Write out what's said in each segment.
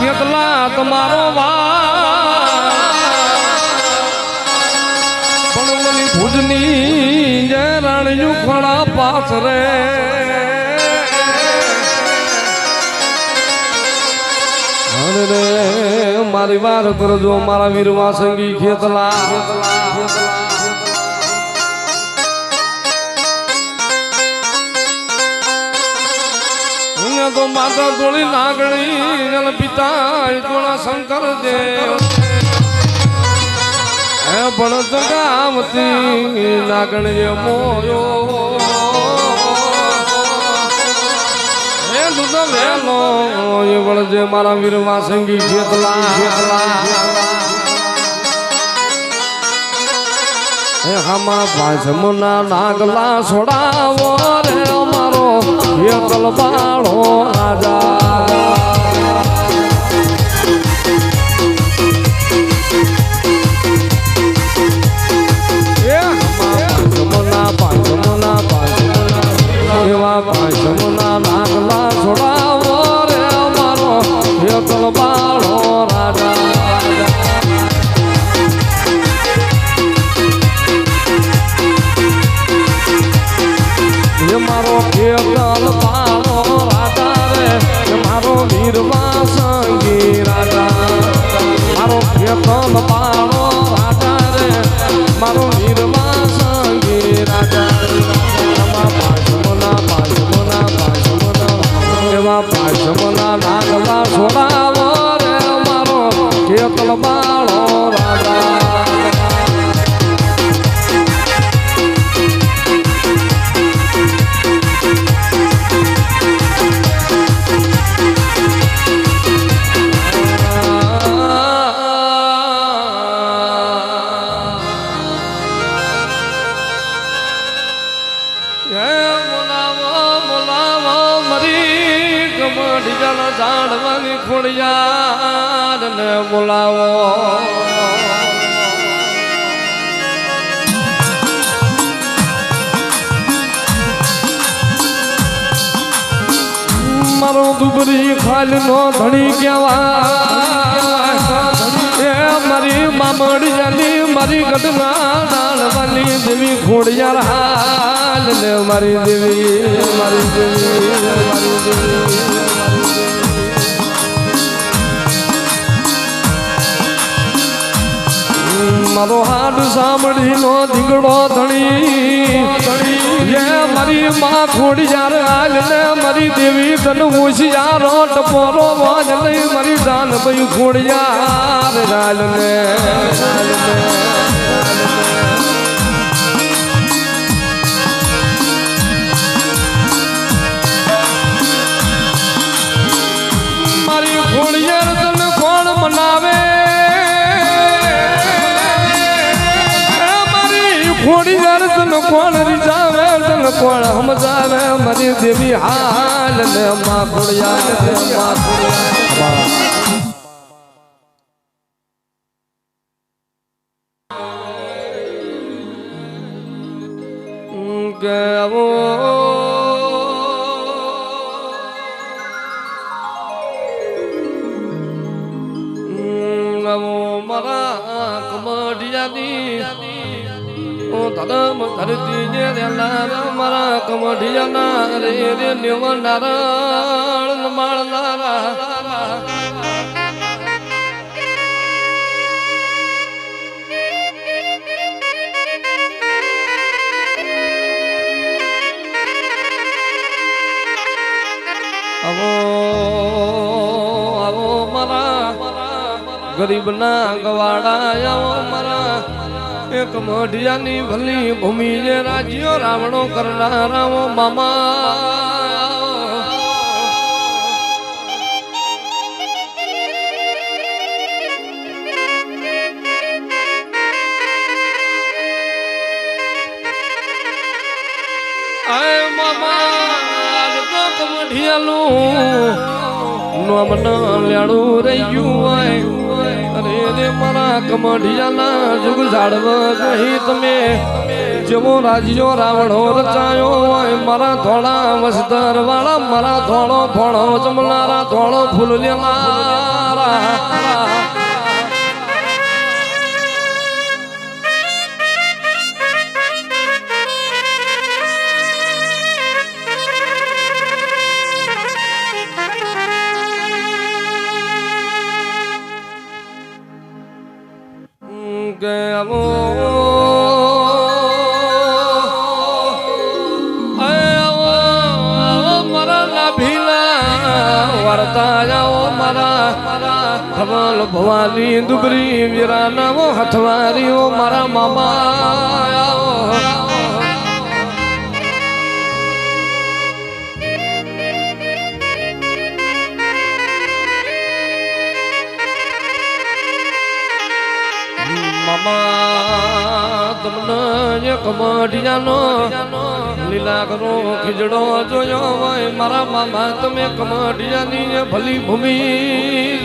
કેટલા તમારો પણ મને ભુજની જે રાણિયું ખોળા પાસ રે રે મારી વાર કરજો મારા વીરવા સંગી ખેતલા તો માતા જોડી નાગણી પિતા જોડા શંકર દેવ હે પણ જગામતી નાગણી મોયો હે દૂધ વેલો એ વળજે મારા વીરવા સંગી ખેતલા હે હામા પાંચમના નાગલા છોડાવો રે અમારો ખેતલ બાળો રાજા એવા પાંચમના નાગલા છોડાવો રે અમારો ખેતલ બાળો રાજા મારો ખેતલ બાળો રાજા રે મારો વીરવા સંગી રાજા મારો ખેતલ બાળો રાજા રે મારો વીરવા સંગી રાજા એવા પાંચમના નાગલા છોડાવો રે મારો ખેતલ બાળો રાજા ઝાડવાની ખોડિયાર ને બોલાવો મારો દુબરી ખાલ નો ધણી કેવા એ મારી મામડિયાની મારી ગઢના ઝાડવાની દેવી ખોડિયાર હાલ ને મારી દેવી મારી દેવી મારી દેવી મારો હાડ સાંભળી નો ધીંગડો ધણી એ મારી માં ખોડિયાર હાલ ને મારી દેવી તન હોશિયારો ટપોરો વાજ લઈ મારી જાન ભાઈ ખોડિયાર હાલ ને મારી ખોડિયાર તન કોણ મનાવે ખોડિયાર તન કોણ રીઝાવે તન કોણ સમજાવે મારી દેવી હાલ ને માં ખોડિયાર ને માં ખોડિયાર ગાવો મારા કમડિયાની ધરમ ધરતી જે મારા કમઢિયાના રે રે નિવનારણ માળનારા આવો આવો મારા ગરીબના ગવાડા આવો મારા એક મઢિયાની ભલી ભૂમિ જે રાજ્યો રાવણો કરનારાઓ મામા આય મામા તો મઢિયાલું નોમ ન લેણું રહ્યું હોય અરે રે મારા કમઢિયાના જુગ ઝાડવા નહીં તમે જેવો રાજ્યો રાવણો રચાયો હોય મારા થોડા વસ્તર વાળા મારા થોડો ફળો જમનારા થોડો ફૂલ લેનારા ભવાની દુબરી વીરાના હથવારીઓ મારા મામા મામા તમને કમડિયાનો લીલા કરો ખીજડો જોયો હોય મારા મામા તમે કમડિયાની ભલી ભૂમિ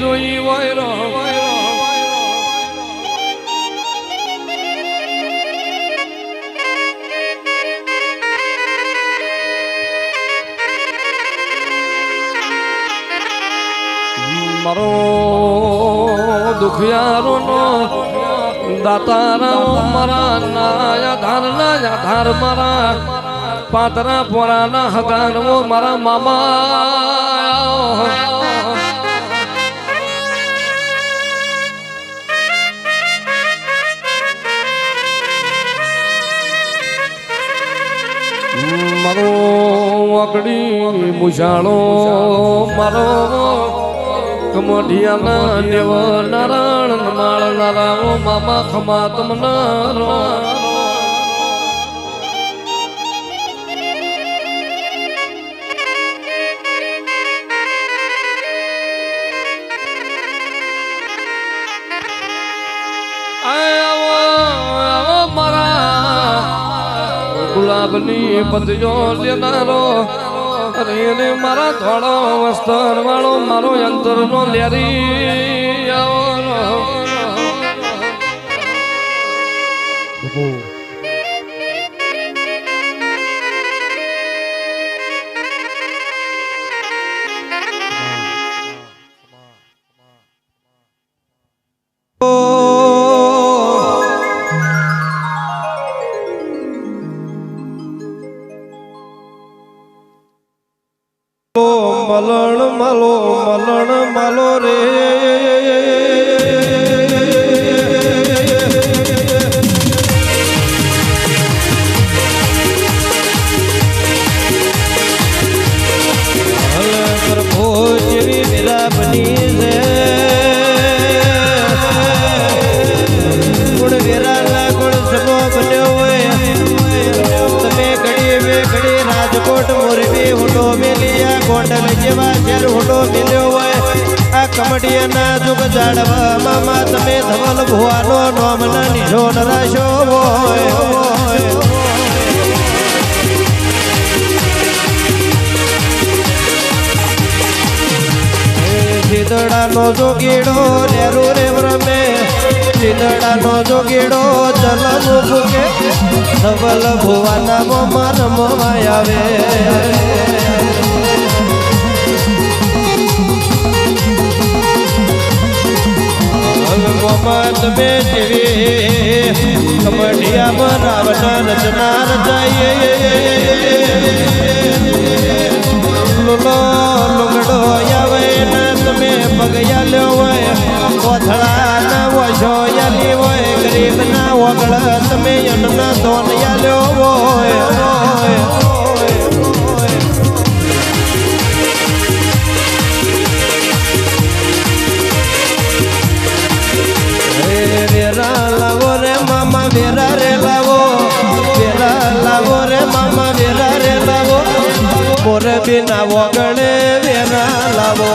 જોઈ હોય રો મારો દુખિયારો નો દાતારા મારા નાયા ધાર મારા પાતરા પોરાના હગાનો મારા મામા મારો અકડી મુશાળો મારો કમઢિયાના દેવ નારાયણ માળ નારાઓ મામા ખમા તમને ગુલાબની પતિઓ લેનારો અરે મારા થોડો વસ્તર વાળો મારો અંતર નો લેરી મલણ માલો રે પ્રભુ જેવી મીરા બની છે ગુણ વીરાના ગુણ સગો બન્યો હોય તમે ઘડી બે ઘડી રાજકોટ મોરબી હુંડો મેલિયા ગોંડલ જેવા શહેર હુંડો મેલ્યો હોય આ કમડિયાના જુગ જાડવા મામા તમે ધવલ ભુવાનો નોમના નિશોન રાશો હોય સિંદડાનો જોગીડો નેરુ રે રમે સિંદડાનો જોગીડો ચલમ ફૂકે ધવલ ભુવાના મોમાં રમવા આવે મોમાં તમે જેવી કમડિયામાં રાવણ રચના રચાઈએ લુગડો આવે ને તમે પગયા લ્યો હોય કોથળા ના વશો યાલી હોય ગરીબ ના વગળ તમે અન્ન ધોન યાલ્યો હોય વેરા લાવો રે મામા વેરા રે લાવો વેરા લાવો રે મામા વેરા રે લાવો મોરબી ના વગળે વેરા લાવો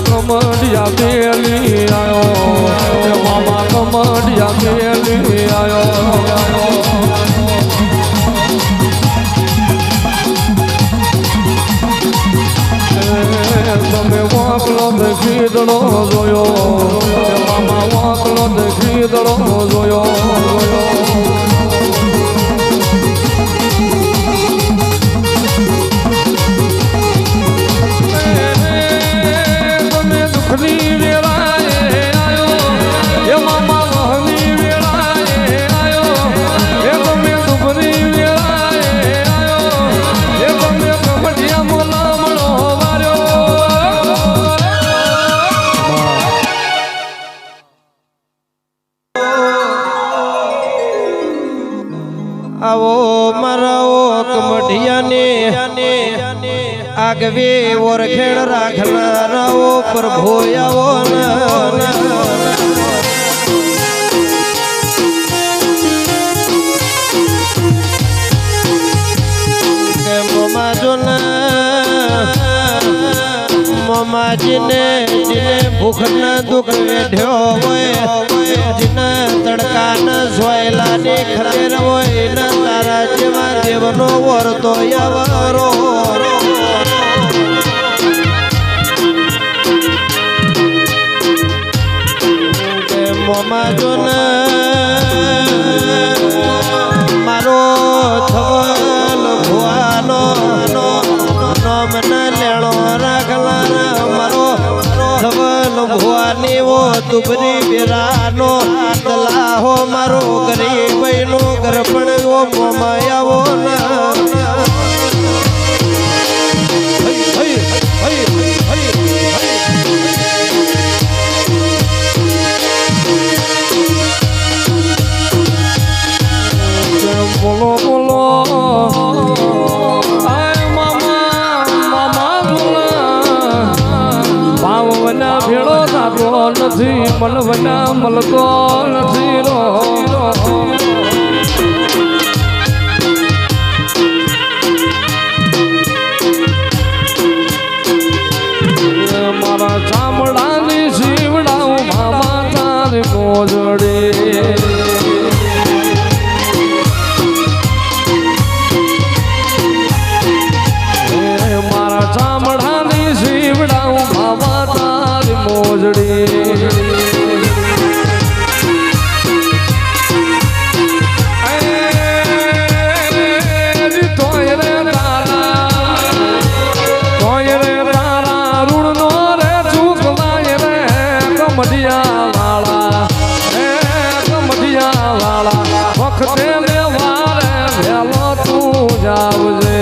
કમડિયા મેલી આયો મામા કમડિયા મેલી આયો ખીદડો જોયો મામા વાંકલો તે ખીદડો જોયો તમે દુઃખની વેળાએ આવ્યો એ મામા વહની વેળાએ આવ્યો એ તમે દુઃખની વેળાએ આવ્યો એ તમે કમઢિયા મોલામણો આવો મારા કમઢિયાને આગવે ઓરખેડ રાખનારાઓ પ્રભુ આવો મોમાજીને જીને ભૂખના દુઃખ વેઢ્યો હોય જીને તડકાના સોયલાની ખરેર હોય ને તારા જેવા દેવનો વરતો યવરો મોમાજોને મારો થવલ ભુવાનો નોમના લેણો રાખલા મારો થવલ ભુવાની વો તુબરી બેરાનો દલાહો મારો ગરીબઈનો ગરપણ વો મોમાયાવો ના બોલો બોલો આય મામા મામા બોલા ભાવના ભેળો થતો નથી મનવના મળતો નથી રો મારા ચામડાની શીવડાવું મામા તારી મોજડી ચામડાની શીવડાવું બાબા તારી મોજડી તોય રે તારા રૂણનો રે ચૂકલાય રે કમઢિયા વાળા કમઢિયા વાળા વખતે ને વારે વેલો તું જાવજે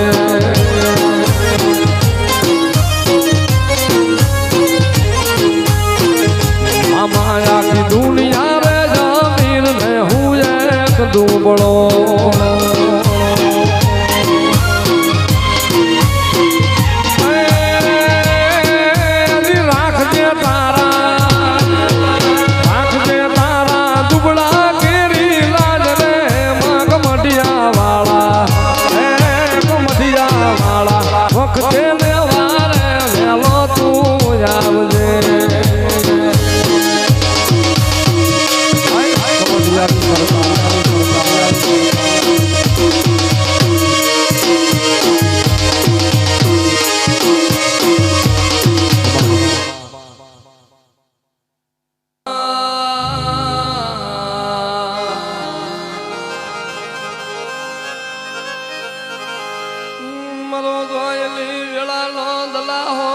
આખી દુનિયા રે જમીન ને હું એક દુબળો રાખજે તારા દુબળા કેરી લાજ રે કમઢિયા વાળા કમઢિયા વાળા વખતે ને વારે વેલો તું આવજે મરો ગોયલી વેળાનો દલાહો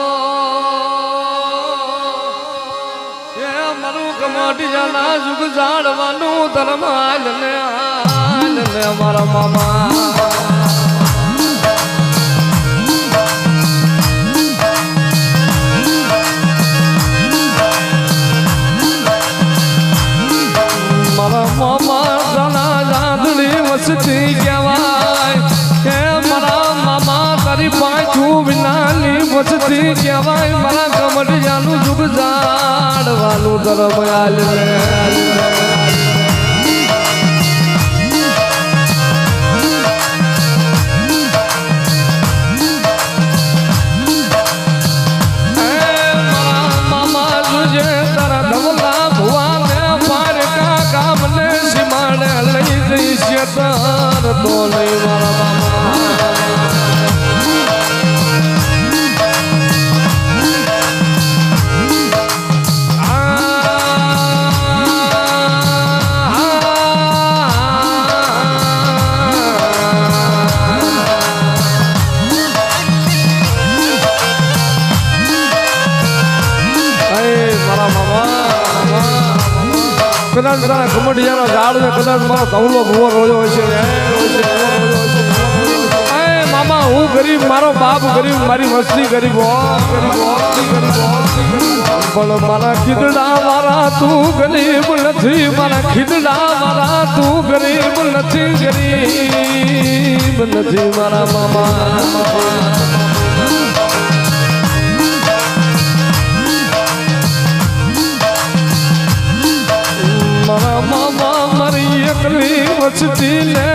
એ મારું કમઢિયાના જુગ જાળવાનું ધર્મ આલને મારા મામા મારા મામા જાના જાદડી વસતી કહેવાય કે મારા મામા તારી પાછું વિનાની વસતી કહેવાય મારા કમઢિયાનું જુગ જાળવાનું ધર્મ આલને તો નહીં મારા મારા મામા કદાચ તારા કમડિયાનો ઝાડ ને કદાચ મારો ધવલો ભૂવો રોયો હશે મામા હું ગરીબ મારો બાપ ગરીબ મારી વસ્તી ગરીબ પણ મારા ખીદડા મારા તું ગરીબ નથી મારા ખીદડા મારા તું ગરીબ નથી ગરીબ નથી મારા મામા મારા મામા મારી એકલી વસતી ને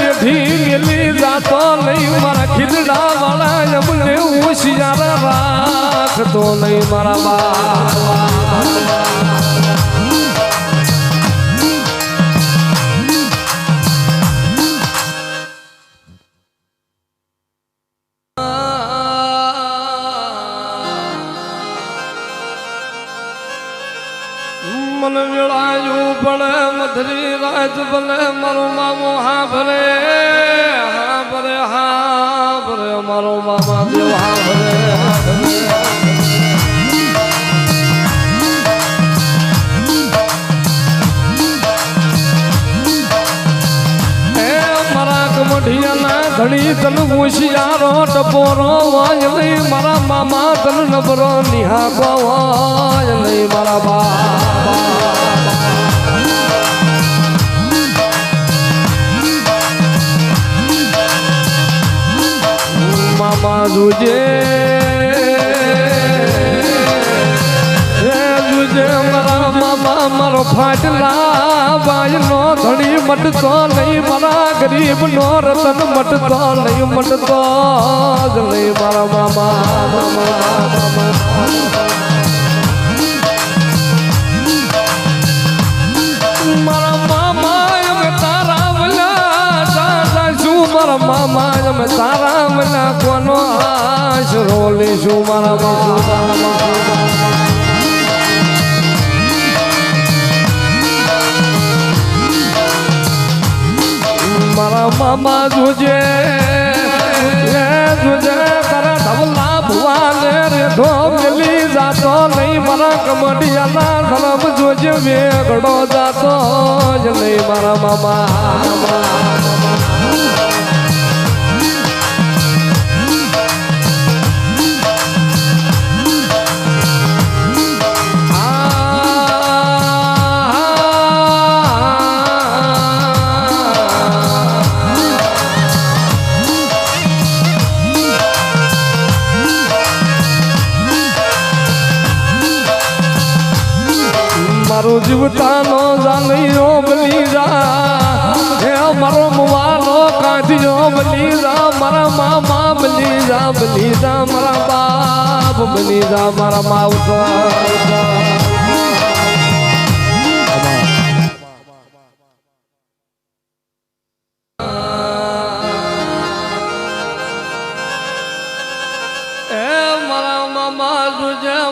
રેઠી મેલી જાતો નહીં મારા ખીદડા વાળા અમને હોશિયાર રાખતો નહીં મારા બા મન વેળાયું પડે મધરી રાત ભલે મારો મામો હા ભરે મારો મામા દેવ હા ભરે મારા કમઢિયાના ધણી તન હોશિયારો ટપોરો વાય નહીં મારા મામા તન નબરો નિહાકો વાય નહીં મારા બા મામા જુજે મારા મામા મારો ફાટલા બાય નો ધણી મટતો નહીં મારા ગરીબ નો રતન મટતો નહીં મટતો જ નહીં મારા મામા મારા મામા અમે તારા વલા શું મારા મામા અમે તારા વલા કોનો આશરો લેશું મારા મામા મારા મામા જોજે તારા ધવલા ભુવાને રે ધોમલી જાતો નહીં મારા કમડિયાના ધરમ જોજે વેગડો જાતો જ નહીં મારા મામા મારો જીવતાનો જાનૈયો બની જા હે મારો મુવાનો કાઢ્યો બની જા મારા મામા બની જા મારા બાપ બની જા મારા માવતર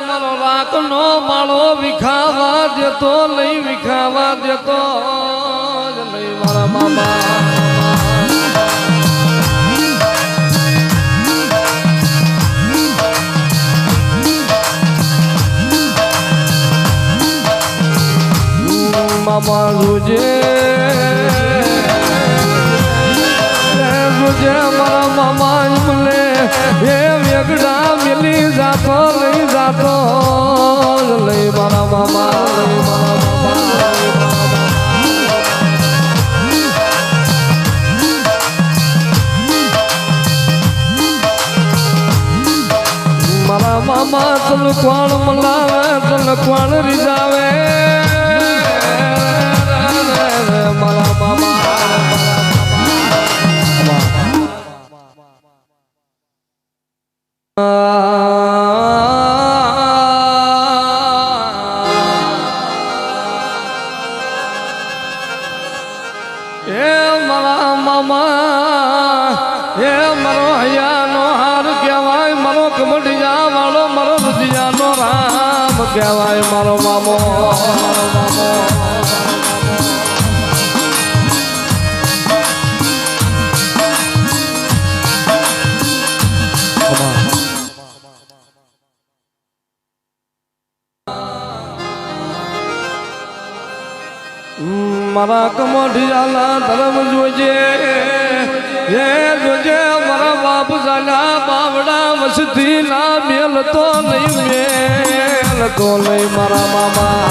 મારો રાતનો માળો વિખાવા દેતો નહીં વિખાવા દેતો નહીં મારા મામા મામા રૂજે મારા મામા મને એ વેગડા મિલી જાતો લઈ જાતો લઈ મારા મામા લઈ મારા મામા તલ કોણ મલાવે તલ કોણ રીજાવે મારા મામા મારા મામા હે મારો હૈયાનો હાર કહેવાય મારો કમડિયા વાળો મારો રજિયાનો રામ કહેવાય મારો મામો મારા કમઢિયાના ધર્મ જોજે હે જોજે મારા બાપ જાના બાવડા મસ્તી ના મેલ તો નહીં મારા મામા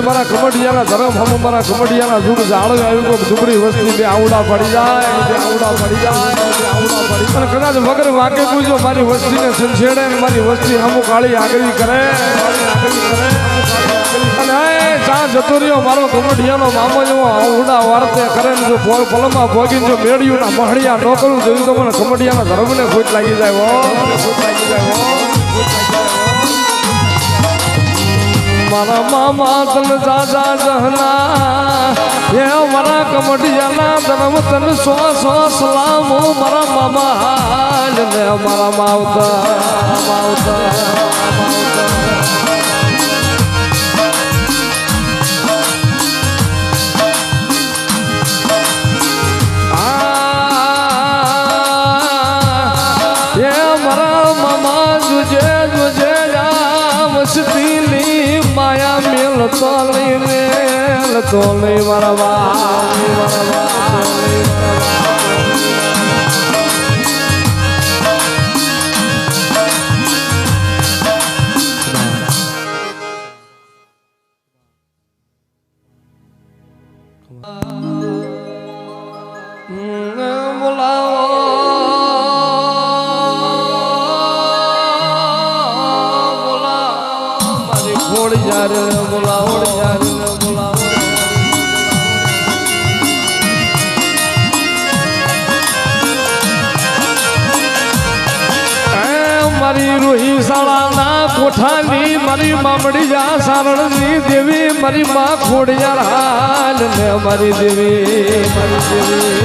મારા કમડિયાના ધરમ હમ મારા કમડિયાના જુગ ઝાડ આવ્યું કોક ઝુંપડી વસ્તી બે આવડા પડી જાય અને કદાચ વગર વાકે પૂછો મારી વસ્તીને સંછેડે ને મારી વસ્તી હમું કાળી આગળી કરે અને ચા જતો રહ્યો મારો કમડિયાનો મામો જેવો આવડા વાર્તે કરે ને જો પલમાં ભોગીને જો મેળ્યું ના મહડિયા ન કરું જોયું તો મને કમડિયાના ધર્મને ખોટ લાગી જાય મારા મામા તન દાદા જહના હે મારા કમડિયાના ધર્મ તન સો સલામો મારા મામા હાલ ને મારા માવતા મારા મામા જોજે મસ્તીની માયા મેલ તો લઈ મારા મારી રોહી શાળાના કોઠાની મારી મામડી જા સારણની દેવી મારી માં ખોડિયાર હાલ ને મારી દેવી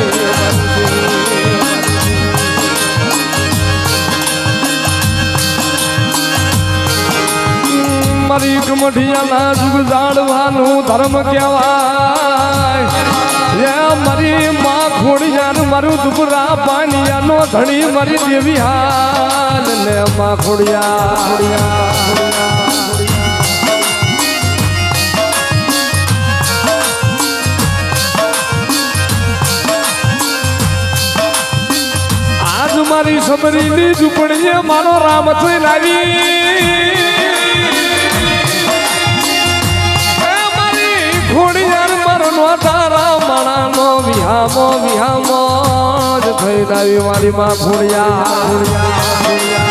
મારી કમઢિયાના જુગ જાણવાનું ધર્મ કહેવાય મારી માં ખોડિયાર મારું દુબરા પાનિયાનો ધણી મારી દેવી હાલ ને માં ખોડિયાર આજ મારી સબરીની ઝૂંપડીએ મારો રામ થઈ લાવી ખોડિયાર મારનો તારા માણાનો વિહામો જ થઈ લાવી મારી માં ખોડિયાર